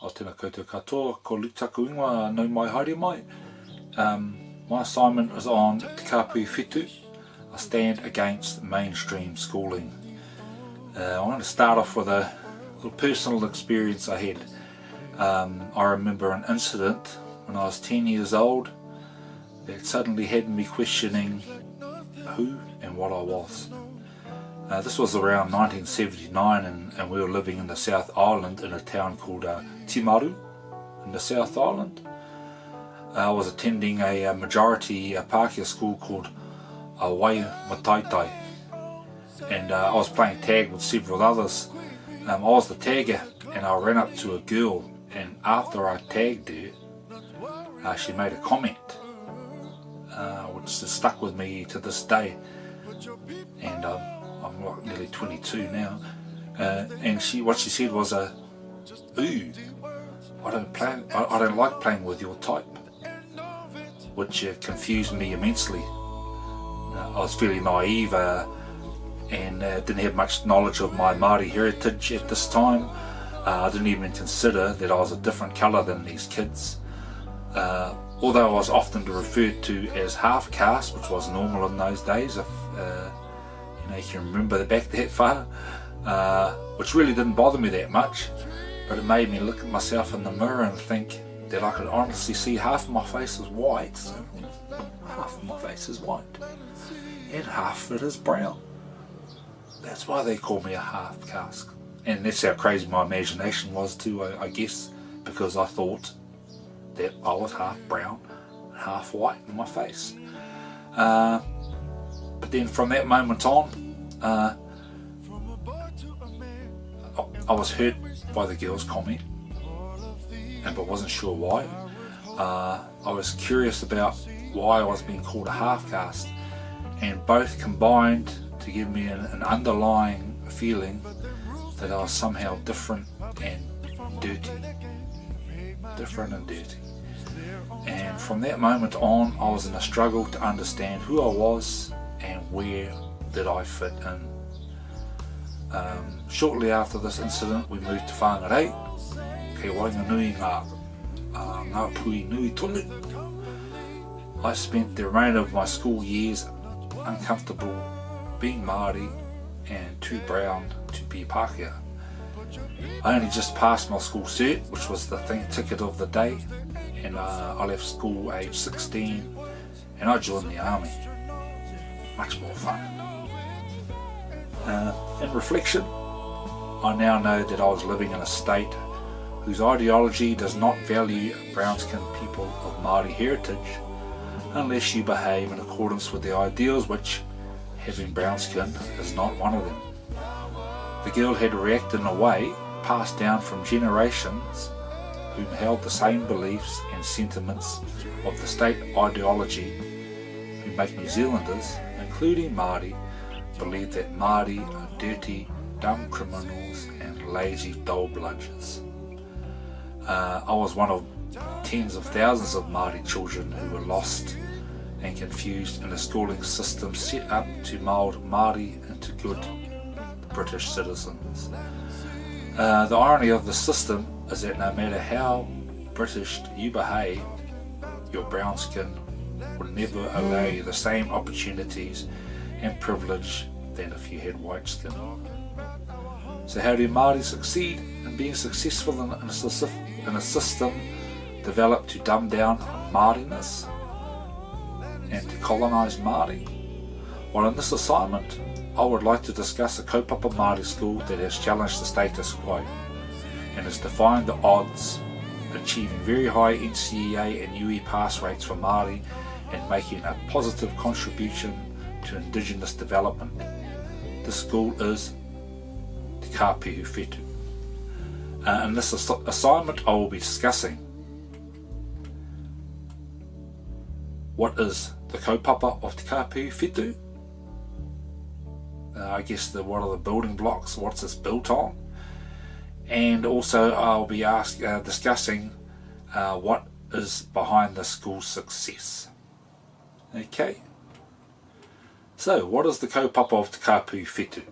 O tēnā koutou katoa, ko Lutaku ingoa nau mai haere mai. My assignment is on Te Kapu Whetū, a stand against mainstream schooling. I'm going to start off with a little personal experience I had. I remember an incident when I was 10 years old that suddenly had me questioning who and what I was. This was around 1979 and we were living in the South Island in a town called Timaru in the South Island. I was attending a majority Pākehā school called Waimataitai, and I was playing tag with several others. I was the tagger and I ran up to a girl, and after I tagged her, she made a comment which has stuck with me to this day, and I'm like nearly 22 now, and what she said was ooh, I don't like playing with your type, which confused me immensely. I was fairly naive and didn't have much knowledge of my Māori heritage at this time. I didn't even consider that I was a different colour than these kids. Although I was often referred to as half caste, which was normal in those days, if you can remember back that far, which really didn't bother me that much, but it made me look at myself in the mirror and think that I could honestly see half of my face is white, half of my face is white, and half of it is brown. That's why they call me a half caste, and that's how crazy my imagination was too, I guess, because I thought that I was half brown and half white in my face. But then from that moment on, I was hurt by the girl's comment, but wasn't sure why. I was curious about why I was being called a half caste, and both combined to give me an underlying feeling that I was somehow different and dirty. Different and dirty. And from that moment on, I was in a struggle to understand who I was and where did I fit in. Shortly after this incident, we moved to Whangarei, kei Wainganui ngā pui nui tonu. I spent the remainder of my school years uncomfortable being Māori and too brown to be Pākehā. I only just passed my school cert, which was the ticket of the day, and I left school age 16 and I joined the army. Much more fun. In reflection, I now know that I was living in a state whose ideology does not value brown-skinned people of Māori heritage unless you behave in accordance with the ideals, which, having brown skin, is not one of them. The girl had reacted in a way passed down from generations who held the same beliefs and sentiments of the state ideology, who make New Zealanders, including Māori, believe that Māori are dirty, dumb criminals and lazy dull-bludgers. I was one of tens of thousands of Māori children who were lost and confused in a schooling system set up to mould Māori into good British citizens. The irony of the system is that no matter how British you behaved, your brown skin would never allow you the same opportunities and privilege than if you had white skin. So how do Māori succeed in being successful in a system developed to dumb down Māoriness and to colonise Māori? Well, in this assignment, I would like to discuss a kaupapa Māori school that has challenged the status quo and has defied the odds, achieving very high NCEA and UE pass rates for Māori and making a positive contribution to Indigenous development. This school is Te Kapu Whetū. In this assignment, I will be discussing what is the kaupapa of Te Kapu Whetū, I guess what are the building blocks, what's this built on, and also I'll be discussing what is behind the school's success. Okay, so what is the kaupapa of Te Kapu Whetū?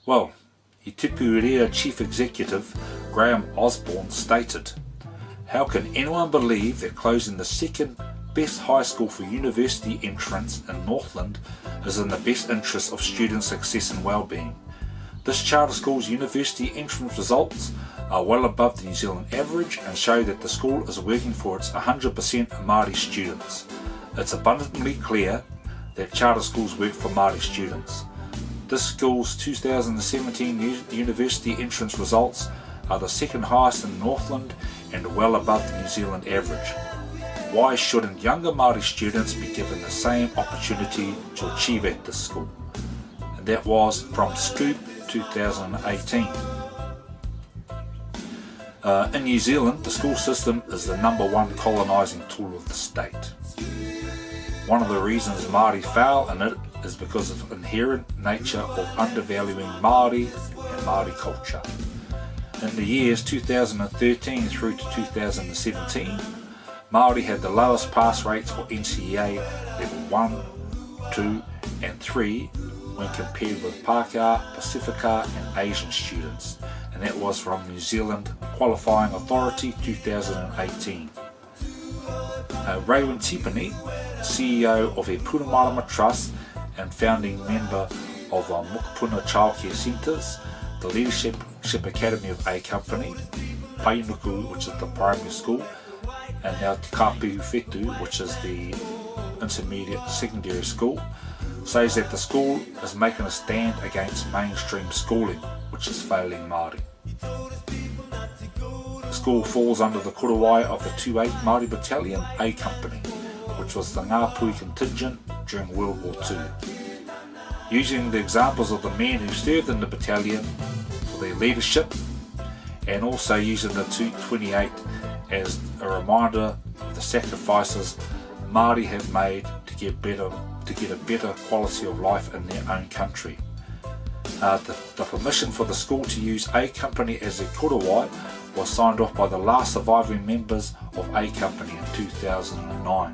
Well, He Tupu Rea Chief Executive Graham Osborne stated, "How can anyone believe that closing the second best high school for university entrance in Northland is in the best interest of student success and well-being? This charter school's university entrance results are well above the New Zealand average and show that the school is working for its 100% Māori students. It's abundantly clear that charter schools work for Māori students. This school's 2017 university entrance results are the second highest in Northland and well above the New Zealand average. Why shouldn't younger Māori students be given the same opportunity to achieve at this school?" And that was from Scoop 2018. In New Zealand, the school system is the #1 colonising tool of the state. One of the reasons Māori fail in it is because of the inherent nature of undervaluing Māori and Māori culture. In the years 2013 through to 2017, Māori had the lowest pass rates for NCEA level 1, 2 and 3 when compared with Pākehā, Pacifica and Asian students, and that was from New Zealand Qualifying Authority 2018. Raewyn Tipene, CEO of E Punamarama Trust and founding member of Mokopuna Childcare Centres, the Leadership Academy of A Company, Painuku, which is the primary school, and now Te Kapu Whetū, which is the intermediate secondary school, says that the school is making a stand against mainstream schooling, which is failing Māori. The school falls under the korowai of the 28 Māori Battalion A Company, which was the Ngāpui contingent during World War II. Using the examples of the men who served in the battalion for their leadership, and also using the 28 as a reminder of the sacrifices Māori have made to get a better quality of life in their own country. The permission for the school to use A Company as their korowai was signed off by the last surviving members of A Company in 2009.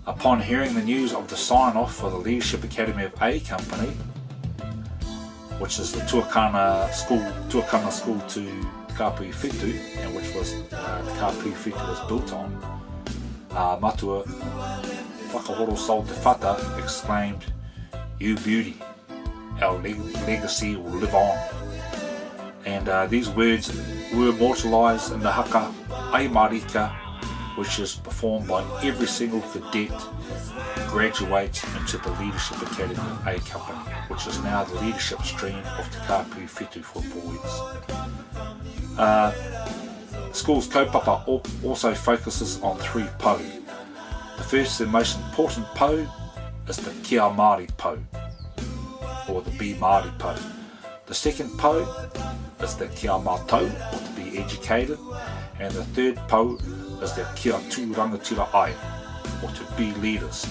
Upon hearing the news of the sign-off for the Leadership Academy of A Company, which is the tuakana school to Te Kapu Whetū, and which was Te Kapu Whetū was built on, Matua Whakahoro Sol Te Whata exclaimed, "You beauty, our legacy will live on." And these words were immortalised in the haka Ai Marika, which is performed by every single cadet who graduates into the Leadership Academy of A Company, which is now the leadership stream of Te Kapu Whetū for boys. The school's kaupapa also focuses on 3 pou. The first and most important pou is the Kia Māori pou, or the Be Māori pou. The second pou is the Kia Mātou, or to be educated, and the third pou is the Kia Tū Rangatira Ai, or to be leaders.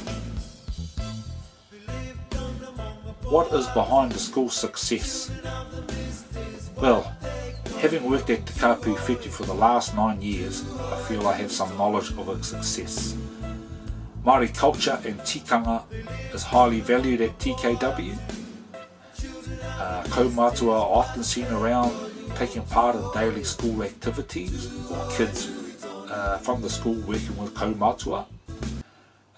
What is behind the school's success? Well, having worked at Te Kapu Whetū for the last 9 years, I feel I have some knowledge of its success. Māori culture and tikanga is highly valued at TKW. Kaumātua are often seen around taking part in daily school activities, or kids from the school working with kaumātua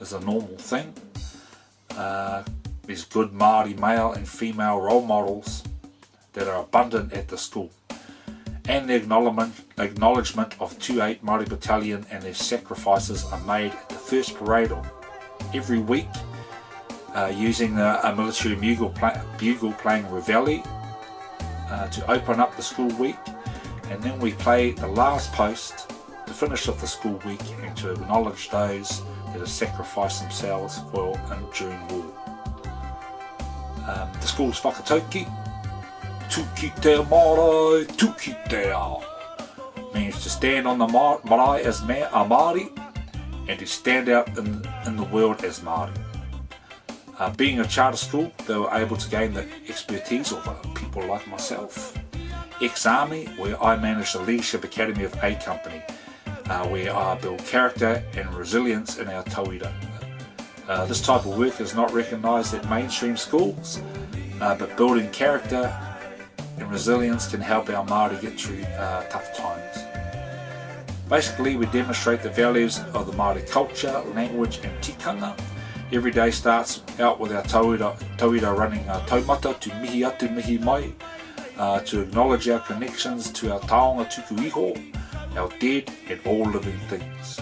is a normal thing. There's good Māori male and female role models that are abundant at the school, and the acknowledgement of 28 Māori Battalion and their sacrifices are made at the first parade of every week, using a military bugle playing Reveille to open up the school week, and then we play the last post to finish off the school week and to acknowledge those that have sacrificed themselves for and during war. The school's whakatauki, "Tū te marae, tū te ao," means to stand on the marae as a Māori and to stand out in the world as Māori. Being a charter school, they were able to gain the expertise of people like myself. Ex-Army, where I managed the Leadership Academy of A Company, where I build character and resilience in our tauira. This type of work is not recognised at mainstream schools, but building character and resilience can help our Māori get through tough times. Basically, we demonstrate the values of the Māori culture, language and tikanga. Every day starts out with our tauira running taumata to mihi atu mihi mai, to acknowledge our connections to our taonga tuku iho, our dead and all living things.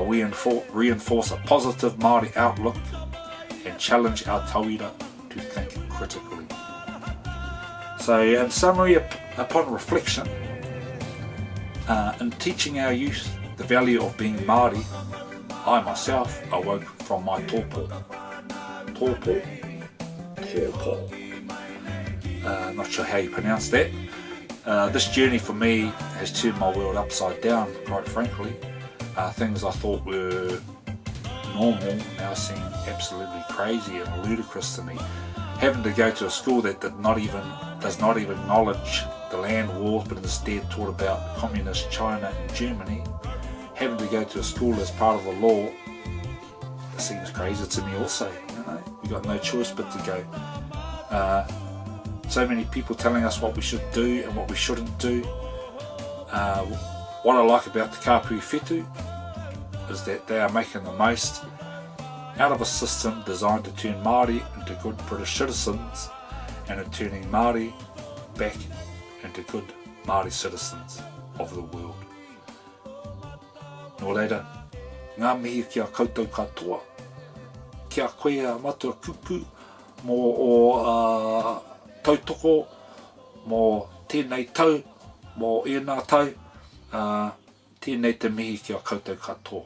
We reinforce a positive Māori outlook and challenge our tauira to think critically. So in summary, upon reflection, in teaching our youth the value of being Māori, I myself awoke from my tōpō. Not sure how you pronounce that. This journey for me has turned my world upside down, quite frankly. Things I thought were normal now seem absolutely crazy and ludicrous to me. Having to go to a school that does not even acknowledge the land wars, but instead taught about communist China and Germany. Having to go to a school as part of the law, it seems crazy to me also. We got no choice but to go. So many people telling us what we should do and what we shouldn't do. What I like about the Kapui Whetū is that they are making the most out of a system designed to turn Māori into good British citizens, and in turning Māori back into good Māori citizens of the world. Nō reira, ngā mihi kia koutou katoa, kia koe a matua kuku mō o tautoko, mō tēnei tau, mō ēnā tau, tēnei te mihi kia koutou katoa.